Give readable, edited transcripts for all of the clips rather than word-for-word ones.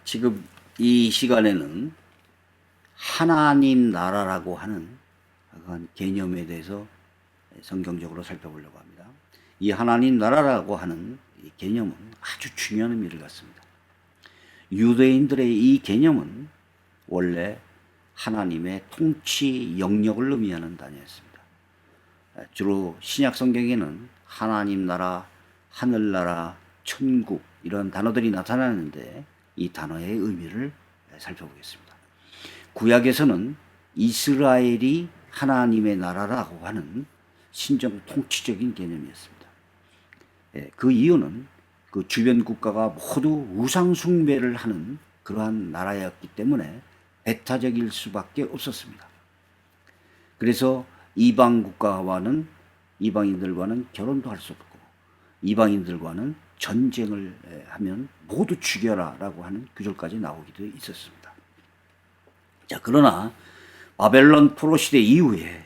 지금 이 시간에는 하나님 나라라고 하는 그런 개념에 대해서 성경적으로 살펴보려고 합니다. 이 하나님 나라라고 하는 이 개념은 아주 중요한 의미를 갖습니다. 유대인들의 이 개념은 원래 하나님의 통치 영역을 의미하는 단어였습니다. 주로 신약 성경에는 하나님 나라, 하늘나라, 천국 이런 단어들이 나타나는데 이 단어의 의미를 살펴보겠습니다. 구약에서는 이스라엘이 하나님의 나라라고 하는 신정 통치적인 개념이었습니다. 그 이유는 그 주변 국가가 모두 우상 숭배를 하는 그러한 나라였기 때문에 배타적일 수밖에 없었습니다. 그래서 이방인들과는 결혼도 할 수 없고 이방인들과는 전쟁을 하면 모두 죽여라라고 하는 규절까지 나오기도 있었습니다. 자, 그러나 바벨론 포로 시대 이후에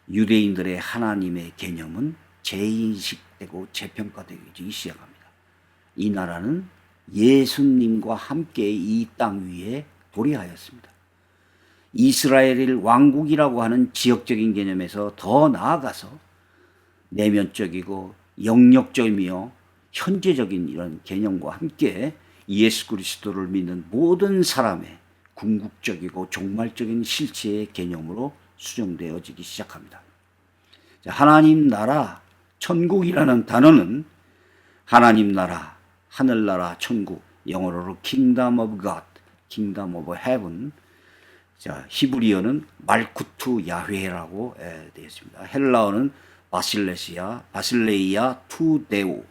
유대인들의 하나님의 개념은 재인식되고 재평가되기 시작합니다. 이 나라는 예수님과 함께 이 땅 위에 도래하였습니다. 이스라엘을 왕국이라고 하는 지역적인 개념에서 더 나아가서 내면적이고 영역적이며 현재적인 이런 개념과 함께 예수 그리스도를 믿는 모든 사람의 궁극적이고 종말적인 실체의 개념으로 수정되어지기 시작합니다. 하나님 나라, 천국이라는 단어는 하나님 나라, 하늘나라, 천국, 영어로는 Kingdom of God, Kingdom of Heaven. 자, 히브리어는 말쿠투 야훼라고 되어 있습니다. 헬라어는 바실레이아 투 데우,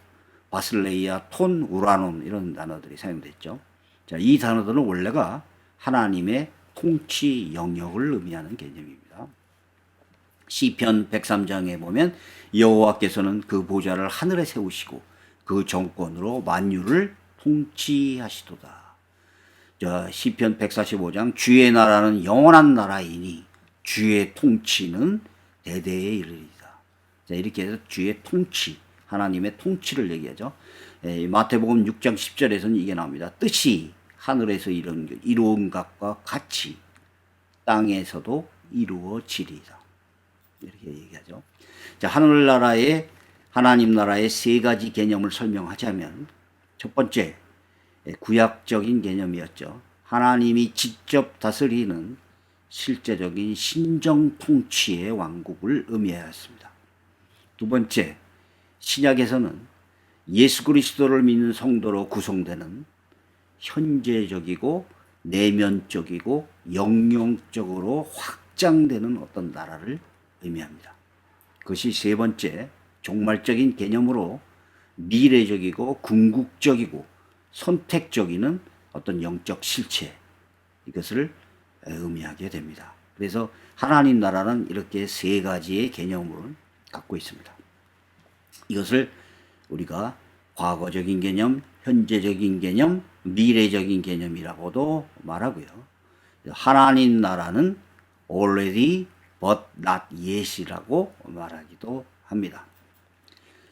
바실레이아 톤 우라논 이런 단어들이 사용됐죠. 자, 이 단어들은 원래가 하나님의 통치 영역을 의미하는 개념입니다. 시편 103장에 보면 여호와께서는 그 보좌를 하늘에 세우시고 그 정권으로 만유를 통치하시도다. 시편 145장 주의 나라는 영원한 나라이니 주의 통치는 대대에 이르리다. 자, 이렇게 해서 주의 통치, 하나님의 통치를 얘기하죠. 마태복음 6장 10절에서는 이게 나옵니다. 뜻이 하늘에서 이루은 것과 같이 땅에서도 이루어지리다. 이렇게 얘기하죠. 자, 하나님 나라의 세 가지 개념을 설명하자면 첫 번째, 구약적인 개념이었죠. 하나님이 직접 다스리는 실제적인 신정 통치의 왕국을 의미하였습니다. 두 번째, 신약에서는 예수 그리스도를 믿는 성도로 구성되는 현재적이고 내면적이고 영역적으로 확장되는 어떤 나라를 의미합니다. 그것이 세 번째, 종말적인 개념으로 미래적이고 궁극적이고 선택적인 어떤 영적 실체, 이것을 의미하게 됩니다. 그래서 하나님 나라는 이렇게 세 가지의 개념을 갖고 있습니다. 이것을 우리가 과거적인 개념, 현재적인 개념, 미래적인 개념이라고도 말하고요. 하나님 나라는 already but not yet이라고 말하기도 합니다.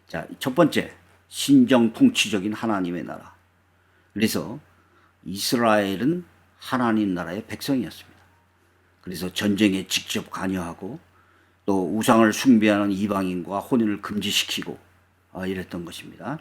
자, 첫 번째, 신정 통치적인 하나님의 나라. 그래서 이스라엘은 하나님 나라의 백성이었습니다. 그래서 전쟁에 직접 관여하고 또 우상을 숭배하는 이방인과 혼인을 금지시키고 이랬던 것입니다.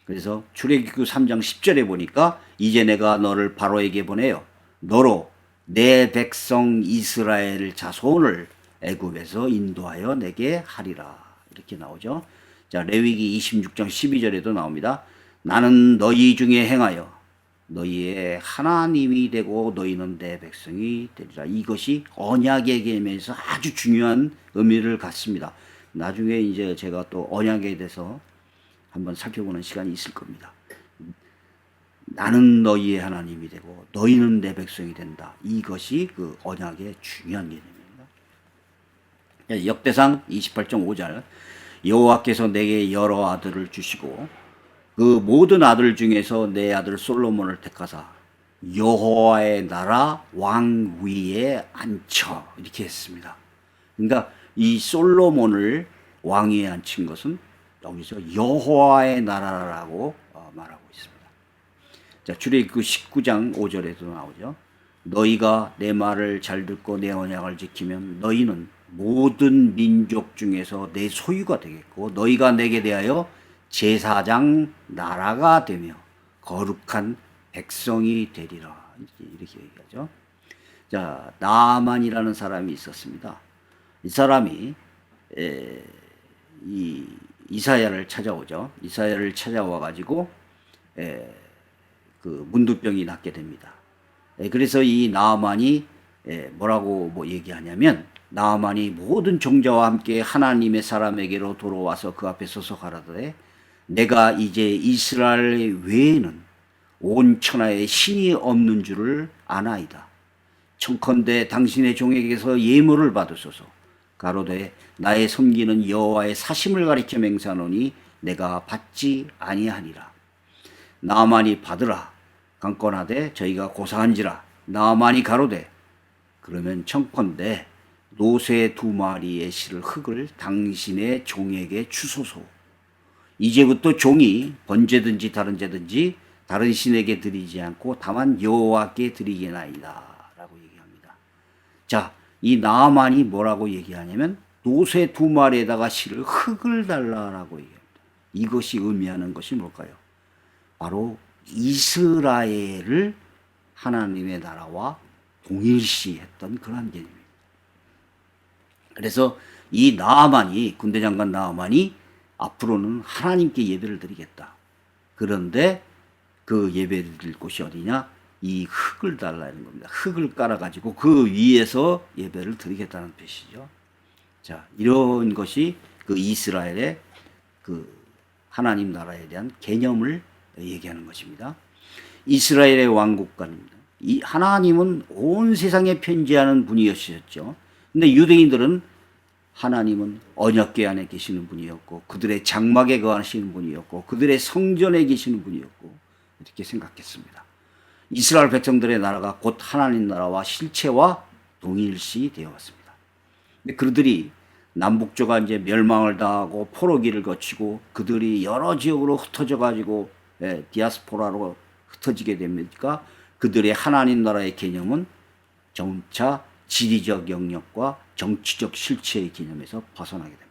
그래서 출애굽기 3장 10절에 보니까 이제 내가 너를 바로에게 보내어 너로 내 백성 이스라엘 자손을 애굽에서 인도하여 내게 하리라. 이렇게 나오죠. 자, 레위기 26장 12절에도 나옵니다. 나는 너희 중에 행하여 너희의 하나님이 되고 너희는 내 백성이 되리라. 이것이 언약의 개념에서 아주 중요한 의미를 갖습니다. 나중에 이제 제가 또 언약에 대해서 한번 살펴보는 시간이 있을 겁니다. 나는 너희의 하나님이 되고 너희는 내 백성이 된다. 이것이 그 언약의 중요한 개념입니다. 역대상 28장 5절 여호와께서 내게 여러 아들을 주시고 그 모든 아들 중에서 내 아들 솔로몬을 택하사 여호와의 나라 왕 위에 앉혀 이렇게 했습니다. 그러니까 이 솔로몬을 왕위에 앉힌 것은 여기서 여호와의 나라라고 말하고 있습니다. 자, 출애굽 19장 5절에도 나오죠. 너희가 내 말을 잘 듣고 내 언약을 지키면 너희는 모든 민족 중에서 내 소유가 되겠고 너희가 내게 대하여 제사장 나라가 되며 거룩한 백성이 되리라. 이렇게 얘기하죠. 자, 나아만이라는 사람이 있었습니다. 이 사람이 이 이사야를 찾아오죠. 이사야를 찾아와 가지고 그 문두병이 낫게 됩니다. 그래서 이 나아만이 뭐라고 얘기하냐면 나아만이 모든 종자와 함께 하나님의 사람에게로 돌아와서 그 앞에 서서 가라되 내가 이제 이스라엘 외에는 온 천하에 신이 없는 줄을 아나이다. 청컨대 당신의 종에게서 예물을 받으소서. 가로되 나의 섬기는 여호와의 사심을 가리켜 맹세하노니 내가 받지 아니하니라. 나아만이 받으라. 강권하되 저희가 고사한지라. 나아만이 가로되 그러면 청컨대 노새 2마리의 실을 흙을 당신의 종에게 주소서. 이제부터 종이 번제든지 다른 제든지 다른 신에게 드리지 않고 다만 여호와께 드리게나이다 라고 얘기합니다. 자, 이 나아만이 뭐라고 얘기하냐면 노새 2마리에다가 실을 흙을 달라라고 얘기합니다. 이것이 의미하는 것이 뭘까요? 바로 이스라엘을 하나님의 나라와 동일시했던 그런 개념입니다. 그래서 이 나아만이, 군대장관 나아만이 앞으로는 하나님께 예배를 드리겠다. 그런데 그 예배 드릴 곳이 어디냐? 이 흙을 달라는 겁니다. 흙을 깔아가지고 그 위에서 예배를 드리겠다는 뜻이죠. 자, 이런 것이 그 이스라엘의 그 하나님 나라에 대한 개념을 얘기하는 것입니다. 이스라엘의 왕국관입니다. 이 하나님은 온 세상에 편지하는 분이었죠. 근데 유대인들은 하나님은 언약궤 안에 계시는 분이었고 그들의 장막에 거하시는 분이었고 그들의 성전에 계시는 분이었고 이렇게 생각했습니다. 이스라엘 백성들의 나라가 곧 하나님 나라와 실체와 동일시 되어 왔습니다. 근데 그들이 남북조가 이제 멸망을 당하고 포로기를 거치고 그들이 여러 지역으로 흩어져 가지고 디아스포라로 흩어지게 됩니까? 그들의 하나님 나라의 개념은 점차 지리적 영역과 정치적 실체의 개념에서 벗어나게 됩니다.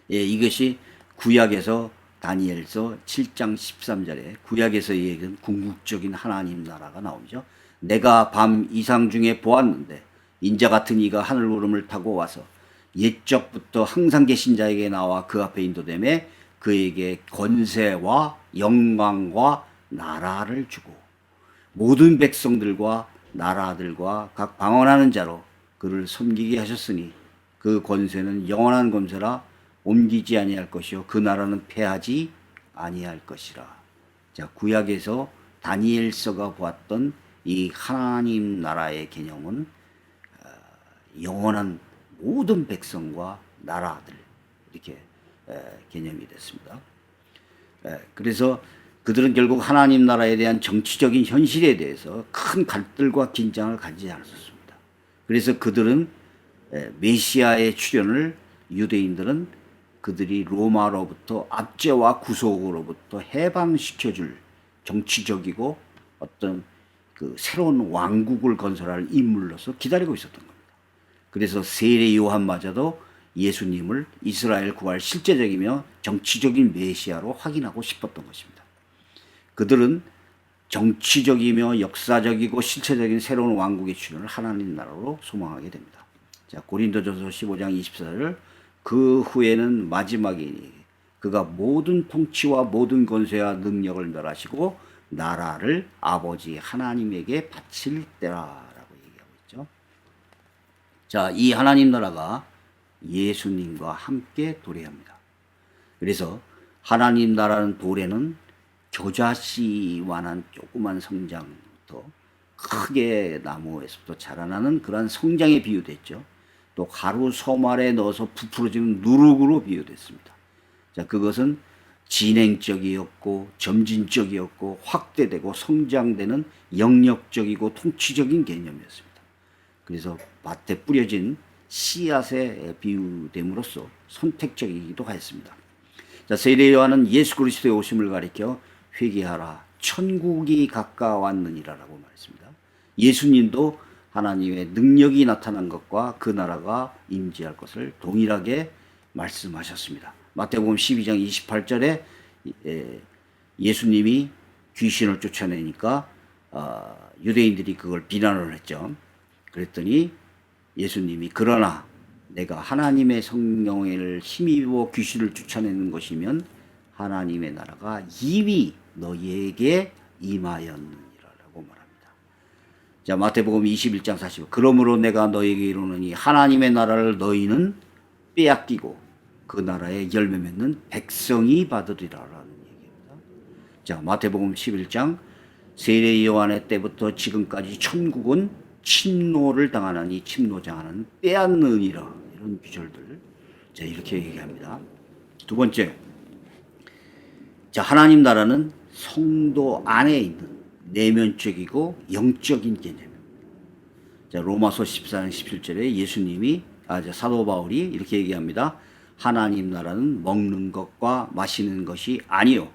이것이 구약에서 다니엘서 7장 13절에 구약에서 얘기한 궁극적인 하나님 나라가 나오죠. 내가 밤 이상 중에 보았는데 인자 같은 이가 하늘 구름을 타고 와서 옛적부터 항상 계신 자에게 나와 그 앞에 인도되매 그에게 권세와 영광과 나라를 주고 모든 백성들과 나라들과 각 방언하는 자로 그를 섬기게 하셨으니 그 권세는 영원한 권세라 옮기지 아니할 것이요 그 나라는 패하지 아니할 것이라. 자, 구약에서 다니엘서가 보았던 이 하나님 나라의 개념은 영원한 모든 백성과 나라들 이렇게 개념이 됐습니다. 그래서 그들은 결국 하나님 나라에 대한 정치적인 현실에 대해서 큰 갈등과 긴장을 가지지 않았습니다. 그래서 그들은 메시아의 출현을 유대인들은 그들이 로마로부터 압제와 구속으로부터 해방시켜줄 정치적이고 어떤 그 새로운 왕국을 건설할 인물로서 기다리고 있었던 겁니다. 그래서 세례 요한마저도 예수님을 이스라엘 구할 실제적이며 정치적인 메시아로 확인하고 싶었던 것입니다. 그들은 정치적이며 역사적이고 실체적인 새로운 왕국의 출현을 하나님 나라로 소망하게 됩니다. 자, 고린도전서 15장 24절 그 후에는 마지막이니 그가 모든 통치와 모든 권세와 능력을 멸하시고 나라를 아버지 하나님에게 바칠 때라라고 얘기하고 있죠. 자, 이 하나님 나라가 예수님과 함께 도래합니다. 그래서 하나님 나라는 도래는 겨자씨만한 조그만 성장부터 크게 나무에서부터 자라나는 그러한 성장에 비유됐죠. 또 가루 섬 아래 넣어서 부풀어지는 누룩으로 비유됐습니다. 자, 그것은 진행적이었고 점진적이었고 확대되고 성장되는 영역적이고 통치적인 개념이었습니다. 그래서 밭에 뿌려진 씨앗에 비유됨으로써 선택적이기도 했습니다. 자, 세례 요한은 예수 그리스도의 오심을 가리켜 회개하라 천국이 가까웠느니라라고 말했습니다. 예수님도 하나님의 능력이 나타난 것과 그 나라가 임재할 것을 동일하게 말씀하셨습니다. 마태복음 12장 28절에 예수님이 귀신을 쫓아내니까 유대인들이 그걸 비난을 했죠. 그랬더니 예수님이 그러나 내가 하나님의 성령을 힘입어 귀신을 쫓아내는 것이면 하나님의 나라가 이미 너희에게 임하였느니라라고 말합니다. 자, 마태복음 21장 40. 그러므로 내가 너희에게 이르노니 하나님의 나라를 너희는 빼앗기고 그 나라에 열매 맺는 백성이 받으리라라는 얘기입니다. 자, 마태복음 11장 세례 요한의 때부터 지금까지 천국은 침노를 당하나니 침노장하는 빼앗느니라 이런 구절들. 자, 이렇게 얘기합니다. 두 번째, 자, 하나님 나라는 성도 안에 있는 내면적이고 영적인 개념입니다. 자, 로마서 14장 17절에 예수님이 사도 바울이 이렇게 얘기합니다. 하나님 나라는 먹는 것과 마시는 것이 아니요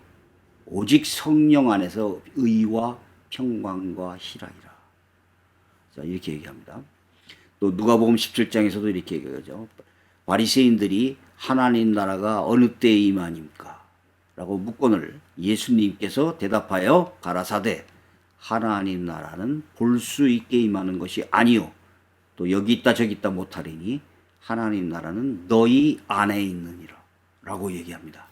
오직 성령 안에서 의와 평강과 희락이라. 자, 이렇게 얘기합니다. 또 누가복음 17장에서도 이렇게 얘기하죠. 바리새인들이 하나님 나라가 어느 때에 임하니까? 라고 묻거늘 예수님께서 대답하여 가라사대 하나님 나라는 볼 수 있게 임하는 것이 아니요 또 여기 있다 저기 있다 못하리니 하나님 나라는 너희 안에 있느니라 라고 얘기합니다.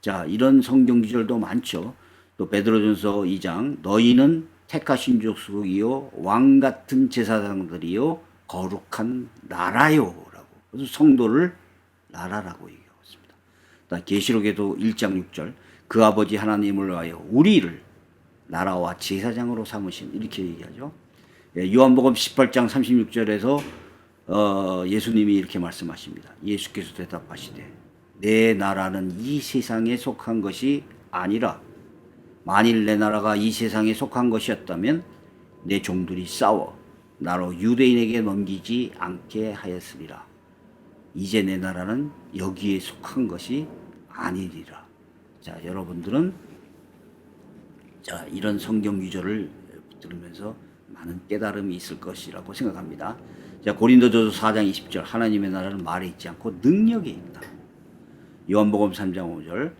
자, 이런 성경 구절도 많죠. 또 베드로전서 2장 너희는 택하신 족속이요 왕 같은 제사장들이요 거룩한 나라요 라고. 그래서 성도를 나라라고 얘기하고 있습니다. 계시록에도 1장 6절 그 아버지 하나님을 위하여 우리를 나라와 제사장으로 삼으신 이렇게 얘기하죠. 요한복음 18장 36절에서 예수님이 이렇게 말씀하십니다. 예수께서 대답하시되 내 나라는 이 세상에 속한 것이 아니라 만일 내 나라가 이 세상에 속한 것이었다면 내 종들이 싸워 나로 유대인에게 넘기지 않게 하였으리라. 이제 내 나라는 여기에 속한 것이 아니리라. 자, 여러분들은 자, 이런 성경 유저를 들으면서 많은 깨달음이 있을 것이라고 생각합니다. 자, 고린도전서 4장 20절 하나님의 나라는 말에 있지 않고 능력에 있다. 요한복음 3장 5절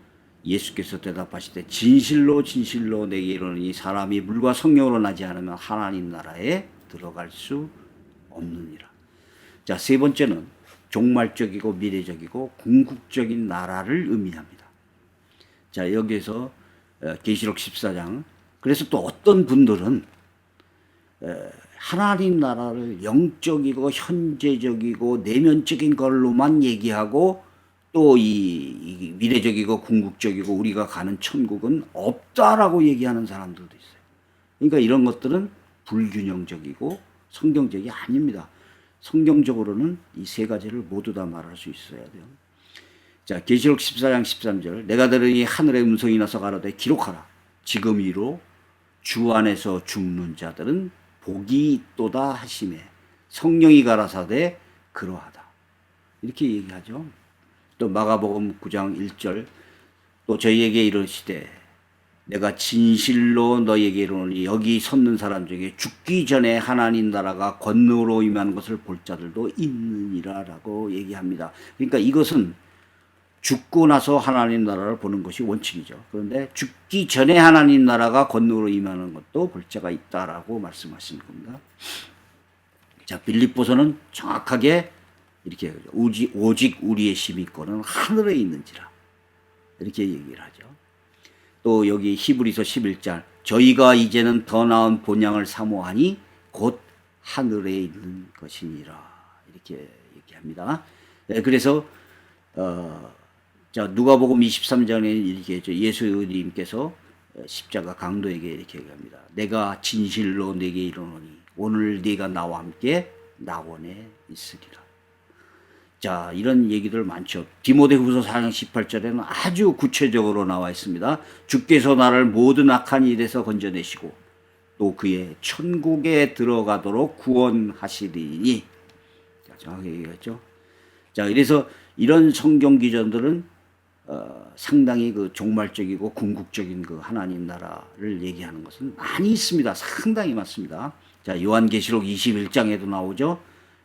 예수께서 대답하시되 진실로 진실로 내게 이르노니 사람이 물과 성령으로 나지 않으면 하나님 나라에 들어갈 수 없느니라. 자, 세 번째는 종말적이고 미래적이고 궁극적인 나라를 의미합니다. 자, 여기에서 계시록 14장 그래서 또 어떤 분들은 하나님 나라를 영적이고 현재적이고 내면적인 걸로만 얘기하고 또 이 미래적이고 궁극적이고 우리가 가는 천국은 없다라고 얘기하는 사람들도 있어요. 그러니까 이런 것들은 불균형적이고 성경적이 아닙니다. 성경적으로는 이 세 가지를 모두 다 말할 수 있어야 돼요. 자, 계시록 14장 13절 내가 들으니 하늘의 음성이 나서 가로되 기록하라. 지금 이로 주 안에서 죽는 자들은 복이 있도다 하시매 성령이 가라사대 그러하다. 이렇게 얘기하죠. 또 마가복음 9장 1절 또 저희에게 이르시되 내가 진실로 너희에게 이르노니 여기 섰는 사람 중에 죽기 전에 하나님 나라가 권능으로 임하는 것을 볼 자들도 있느니라 라고 얘기합니다. 그러니까 이것은 죽고 나서 하나님 나라를 보는 것이 원칙이죠. 그런데 죽기 전에 하나님 나라가 권능으로 임하는 것도 볼 자가 있다라고 말씀하시는 겁니다. 자, 빌립보서는 정확하게 이렇게 오직 우리의 시민권은 하늘에 있는지라 이렇게 얘기를 하죠. 또 여기 히브리서 11장 저희가 이제는 더 나은 본향을 사모하니 곧 하늘에 있는 것이니라 이렇게 얘기합니다. 그래서 자, 누가복음 23장에 이렇게 했죠. 예수님께서 십자가 강도에게 이렇게 얘기합니다. 내가 진실로 네게 이르노니 오늘 네가 나와 함께 낙원에 있으리라. 자, 이런 얘기들 많죠. 디모데후서 4장 18절에는 아주 구체적으로 나와 있습니다. 주께서 나를 모든 악한 일에서 건져내시고 또 그의 천국에 들어가도록 구원하시리니. 자, 정확히 얘기했죠. 자, 그래서 이런 성경 기전들은 상당히 그 종말적이고 궁극적인 그 하나님 나라를 얘기하는 것은 많이 있습니다. 상당히 많습니다. 자, 요한계시록 21장에도 나오죠.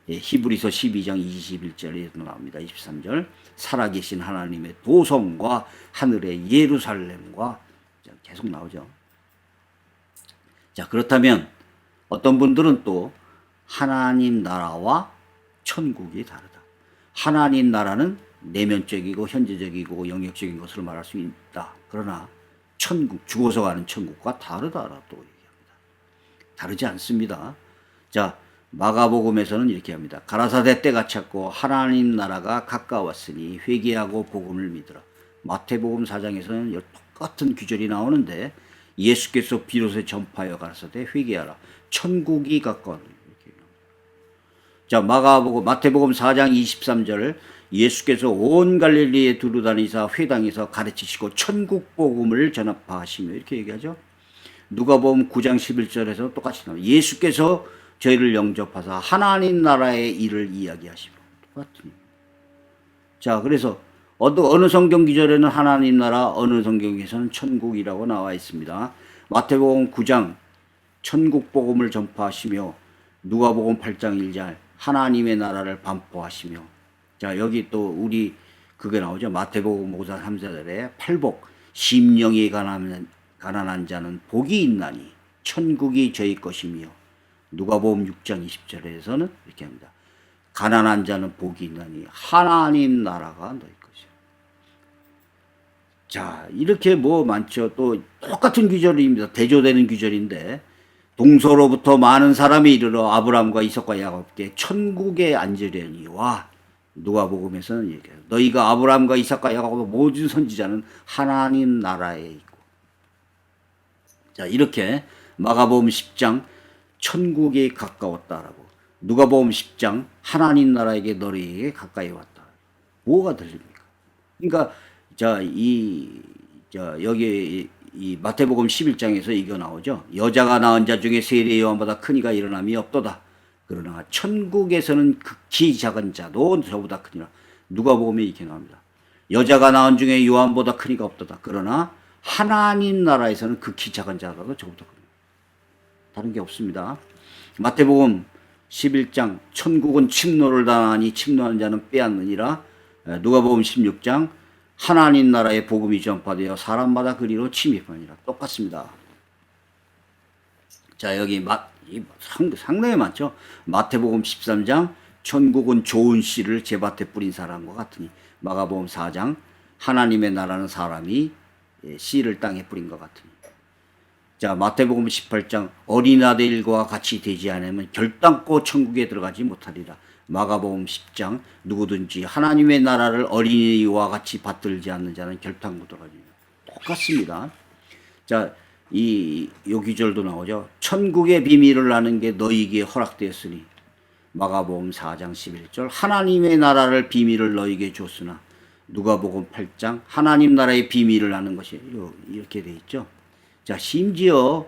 예, 히브리서 12장 21절에도 나옵니다. 23절. 살아계신 하나님의 도성과 하늘의 예루살렘과 계속 나오죠. 자, 그렇다면 어떤 분들은 또 하나님 나라와 천국이 다르다. 하나님 나라는 내면적이고 현재적이고 영역적인 것을 말할 수 있다. 그러나 천국, 죽어서 가는 천국과 다르다라고 또 얘기합니다. 다르지 않습니다. 자, 마가복음에서는 이렇게 합니다. 가라사대 때가 찼고 하나님 나라가 가까웠으니 회개하고 복음을 믿으라. 마태복음 4장에서는 똑같은 규절이 나오는데 예수께서 비로소 전파하여 가라사대 회개하라. 천국이 가까운 이렇게 나옵니다. 자, 마태복음 4장 23절 예수께서 온 갈릴리에 두루다니사 회당에서 가르치시고 천국 복음을 전파하시며 이렇게 얘기하죠. 누가복음 9장 11절에서 똑같이 나와요. 예수께서 저희를 영접하사 하나님 나라의 일을 이야기하시고 똑같은. 자, 그래서 어느 성경 기절에는 하나님 나라, 어느 성경에서는 천국이라고 나와 있습니다. 마태복음 9장 천국 복음을 전파하시며 누가복음 8장 1절 하나님의 나라를 반포하시며. 자, 여기 또 우리 그게 나오죠. 마태복음 5장 3절에 팔복 심령이 가난한 자는 복이 있나니 천국이 저희 것이며. 누가복음 6장 20절에서는 이렇게 합니다. 가난한 자는 복이 있나니 하나님 나라가 너희 것이야. 자, 이렇게 뭐 많죠. 또 똑같은 규절입니다. 대조되는 규절인데 동서로부터 많은 사람이 이르러 아브라함과 이삭과 야곱께 천국에 앉으려니와. 누가복음에서는 얘기해요. 너희가 아브라함과 이삭과 야곱과 모든 선지자는 하나님 나라에 있고. 자, 이렇게 마가복음 10장 천국이 가까웠다라고, 누가복음 10장 하나님 나라에게 너희에게 가까이 왔다. 뭐가 들립니까? 그러니까 여기 이 마태복음 11장에서 이거 나오죠. 여자가 낳은 자 중에 세례 요한보다 큰 이가 일어남이 없도다. 그러나 천국에서는 극히 작은 자도 저보다 크니라. 누가복음에 이렇게 나옵니다. 여자가 낳은 중에 요한보다 큰 이가 없도다. 그러나 하나님 나라에서는 극히 작은 자도 저보다 크니라. 다른 게 없습니다. 마태복음 11장 천국은 침노를 당하니 침노하는 자는 빼앗느니라. 누가복음 16장 하나님 나라의 복음이 전파되어 사람마다 그리로 침입하니라. 똑같습니다. 자, 여기 상당히 많죠. 마태복음 13장 천국은 좋은 씨를 제밭에 뿌린 사람과 같으니. 마가복음 4장 하나님의 나라는 사람이 씨를 땅에 뿌린 것 같으니. 자, 마태복음 18장 어린아들과 같이 되지 않으면 결단코 천국에 들어가지 못하리라. 마가복음 10장 누구든지 하나님의 나라를 어린이와 같이 받들지 않는 자는 결단코 들어가지. 똑같습니다. 자, 요 기절도 나오죠. 천국의 비밀을 아는 게 너희에게 허락되었으니. 마가복음 4장 11절 하나님의 나라를 비밀을 너희에게 줬으나. 누가복음 8장 하나님 나라의 비밀을 아는 것이 이렇게 돼 있죠. 자, 심지어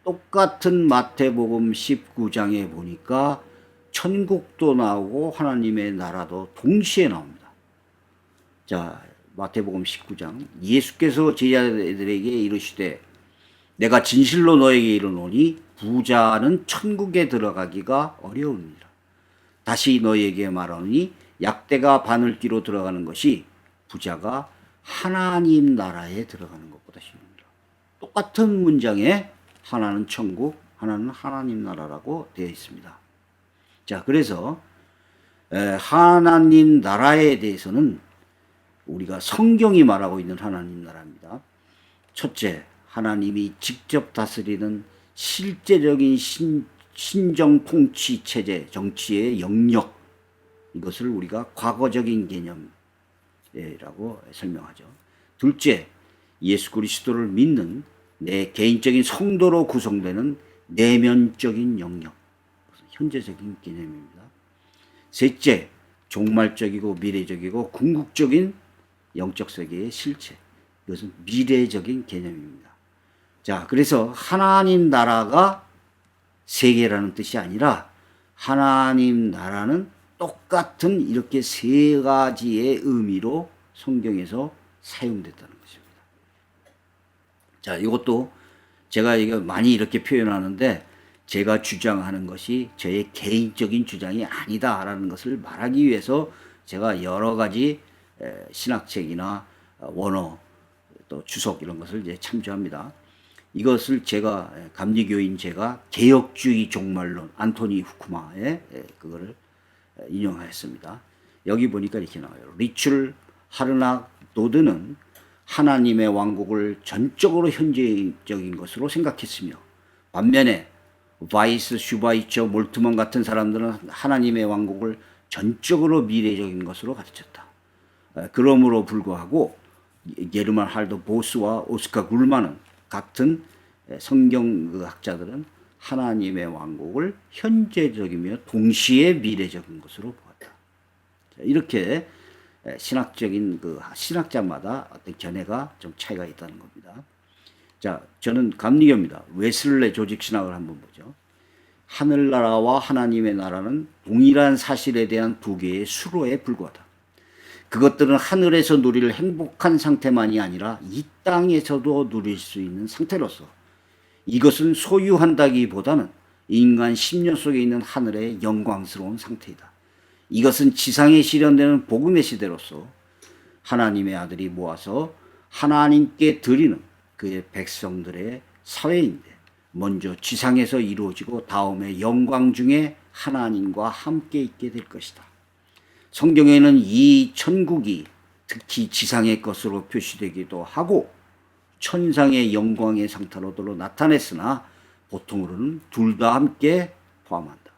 똑같은 마태복음 19장에 보니까 천국도 나오고 하나님의 나라도 동시에 나옵니다. 자, 마태복음 19장 예수께서 제자들에게 이르시되 내가 진실로 너에게 이르노니 부자는 천국에 들어가기가 어려우니라. 다시 너에게 말하노니 약대가 바늘기로 들어가는 것이 부자가 하나님 나라에 들어가는 것보다 쉬우니라. 똑같은 문장에 하나는 천국, 하나는 하나님 나라라고 되어 있습니다. 자, 그래서 하나님 나라에 대해서는 우리가 성경이 말하고 있는 하나님 나라입니다. 첫째, 하나님이 직접 다스리는 실제적인 신정 통치 체제, 정치의 영역, 이것을 우리가 과거적인 개념이라고 설명하죠. 둘째, 예수 그리스도를 믿는 내 개인적인 성도로 구성되는 내면적인 영역, 현재적인 개념입니다. 셋째, 종말적이고 미래적이고 궁극적인 영적 세계의 실체, 이것은 미래적인 개념입니다. 자, 그래서 하나님 나라가 세계라는 뜻이 아니라 하나님 나라는 똑같은 이렇게 세 가지의 의미로 성경에서 사용됐다는 것입니다. 자, 이것도 제가 이거 많이 이렇게 표현하는데 제가 주장하는 것이 저의 개인적인 주장이 아니다라는 것을 말하기 위해서 제가 여러 가지 신학책이나 원어 또 주석 이런 것을 이제 참조합니다. 이것을 제가 감리교인 제가 개혁주의 종말론 안토니 후쿠마의 그거를 인용하였습니다. 여기 보니까 이렇게 나와요. 리출 하르낙 노드는 하나님의 왕국을 전적으로 현재적인 것으로 생각했으며 반면에 바이스, 슈바이처, 몰트먼 같은 사람들은 하나님의 왕국을 전적으로 미래적인 것으로 가르쳤다. 그러므로 불구하고 게르만 할더 보스와 오스카 굴만은 같은 성경학자들은 하나님의 왕국을 현재적이며 동시에 미래적인 것으로 보았다. 이렇게 신학적인 그 신학자마다 어떤 견해가 좀 차이가 있다는 겁니다. 자, 저는 감리교입니다. 웨슬레 조직 신학을 한번 보죠. 하늘나라와 하나님의 나라는 동일한 사실에 대한 두 개의 수로에 불과하다. 그것들은 하늘에서 누릴 행복한 상태만이 아니라 이 땅에서도 누릴 수 있는 상태로서 이것은 소유한다기보다는 인간 심령 속에 있는 하늘의 영광스러운 상태이다. 이것은 지상에 실현되는 복음의 시대로서 하나님의 아들이 모아서 하나님께 드리는 그의 백성들의 사회인데 먼저 지상에서 이루어지고 다음에 영광 중에 하나님과 함께 있게 될 것이다. 성경에는 이 천국이 특히 지상의 것으로 표시되기도 하고 천상의 영광의 상태로도 나타냈으나 보통으로는 둘 다 함께 포함한다.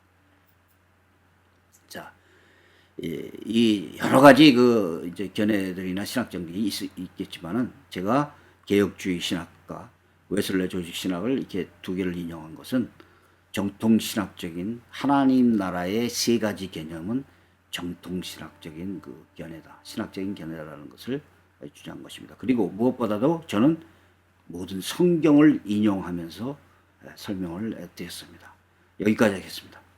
자, 이 여러 가지 그 이제 견해들이나 신학 정책이 있겠지만은 제가 개혁주의 신학과 웨슬레 조직 신학을 이렇게 두 개를 인용한 것은 정통 신학적인 하나님 나라의 세 가지 개념은 정통 신학적인 그 견해다, 신학적인 견해라는 것을 주장한 것입니다. 그리고 무엇보다도 저는 모든 성경을 인용하면서 설명을 드렸습니다. 여기까지 하겠습니다.